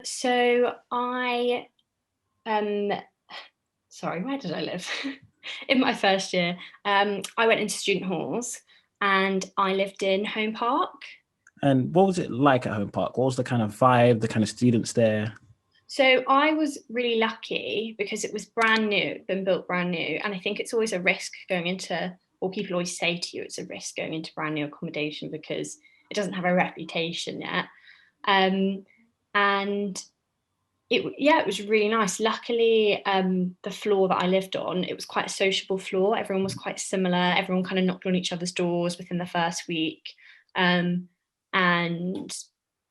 So um, sorry, where did I live? In my first year, I went into student halls and I lived in Home Park. And what was it like at Home Park? What was the kind of vibe, the kind of students there? So I was really lucky because it was brand new, been built brand new. And I think it's always a risk going into, or people always say to you, it's a risk going into brand new accommodation because it doesn't have a reputation yet. Um, and it was really nice. Luckily, the floor that I lived on, it was quite a sociable floor. Everyone was quite similar. Everyone kind of knocked on each other's doors within the first week. Um, and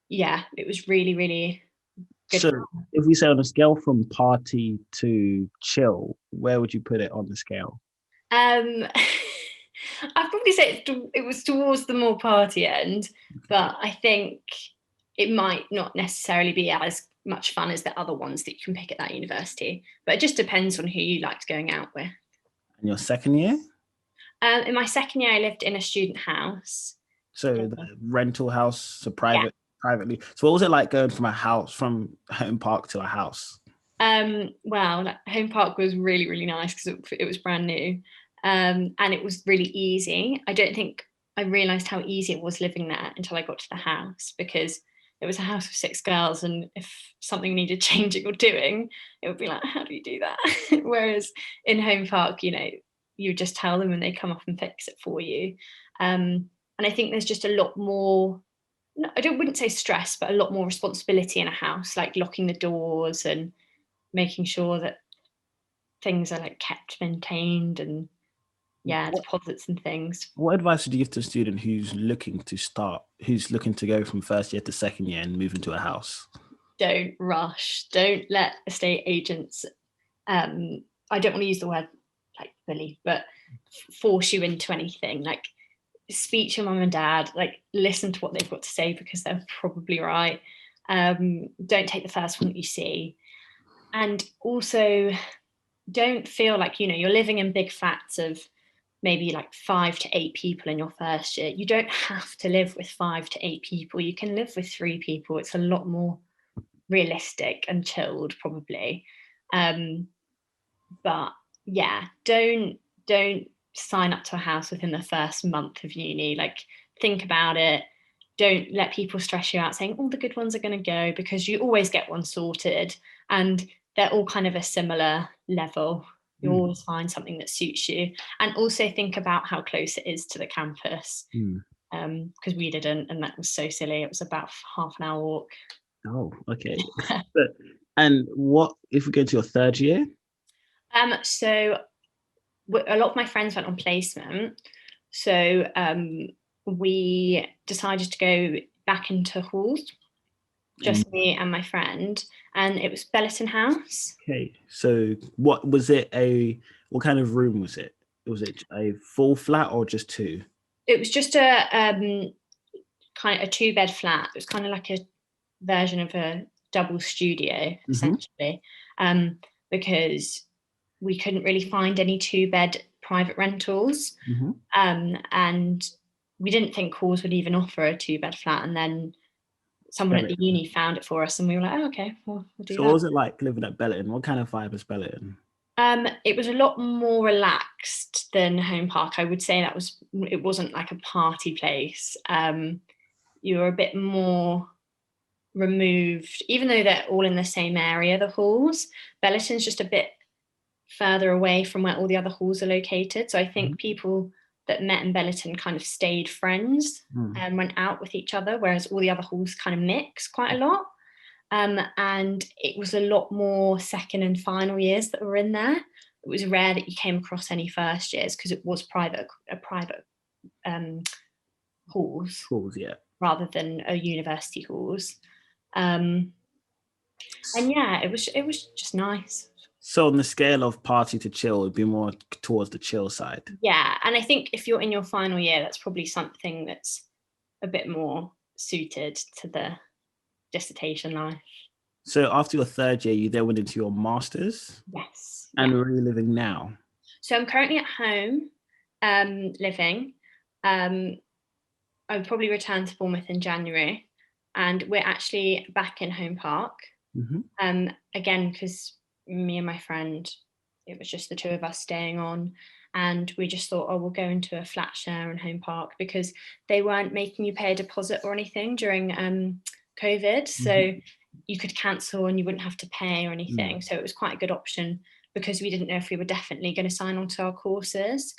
yeah, it was really, really good. So if we say on a scale from party to chill, where would you put it on the scale? Um, I'd probably say it was towards the more party end, but I think it might not necessarily be as much fun as the other ones that you can pick at that university. But it just depends on who you liked going out with. In your second year? In my second year, I lived in a student house. So the rental house, so Yeah. privately. So what was it like going from a house from Home Park to a house? Well, like, Home Park was really, really nice because it was brand new. And it was really easy. I don't think I realised how easy it was living there until I got to the house because it was a house of six girls, and if something needed changing or doing, it would be like, how do you do that? Whereas in Home Park, you just tell them and they come up and fix it for you. And I think there's just a lot more, no, wouldn't say stress, but a lot more responsibility in a house, like locking the doors and making sure that things are like kept maintained, and yeah, What deposits and things. what advice would you give to a student who's looking to go from first year to second year and move into a house? Don't rush. Don't let estate agents, I don't want to use the word like bully, but force you into anything. Like, speak to your mum and dad, like listen to what they've got to say because they're probably right. Don't take the first one that you see. And also don't feel like, you're living in big flats of maybe like 5 to 8 people in your first year. You don't have to live with 5 to 8 people. You can live with 3 people. It's a lot more realistic and chilled, probably. Um, but yeah, don't sign up to a house within the first month of uni. Like, think about it. Don't let people stress you out saying all the good ones are going to go, because you always get one sorted, and they're all kind of a similar level. You Mm, always find something that suits you. And also think about how close it is to the campus, mm. because we didn't, and that was so silly. It was about half an hour walk. Oh, okay. But, and what if we go to your third year? So a lot of my friends went on placement, so we decided to go back into halls, And just me and my friend, and it was Belleton House. okay, so what kind of room was it? Was it a full flat or just two? It was just a kind of a two-bed flat. It was kind of like a version of a double studio, Hmm. essentially, because we couldn't really find any two-bed private rentals, Hmm. and we didn't think halls would even offer a two-bed flat, and then someone at the Belleton. uni found it for us, and we were like, oh, okay, we'll do So what that. was it like living at Belleton? What kind of vibe is Belleton? It was a lot more relaxed than Home Park. I would say it wasn't like a party place. You were a bit more removed, even though they're all in the same area, the halls. Belleton's just a bit further away from where all the other halls are located. So I think people that met in Belleton kind of stayed friends Mm. and went out with each other, whereas all the other halls kind of mix quite a lot. And it was a lot more second and final years that were in there. It was rare that you came across any first years because it was a private um, halls Halls, yeah. rather than a university halls. Um, and yeah, it was just nice. So on the scale of party to chill, it'd be more towards the chill side. Yeah, and I think if you're in your final year, that's probably something that's a bit more suited to the dissertation life. So after your third year, you then went into your masters, Yes, and yeah. where are you living now? So I'm currently at home, living. Um, I'll probably return to Bournemouth in January, and we're actually back in Home Park. Again, because me and my friend, it was just the two of us staying on, and we just thought, oh, we'll go into a flat share in Home Park, because they weren't making you pay a deposit or anything during COVID, so you could cancel and you wouldn't have to pay or anything. So it was quite a good option, because we didn't know if we were definitely going to sign on to our courses.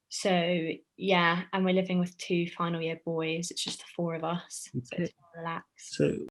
So yeah, and we're living with two final year boys. It's just the four of us, so Okay. it's more relaxed. So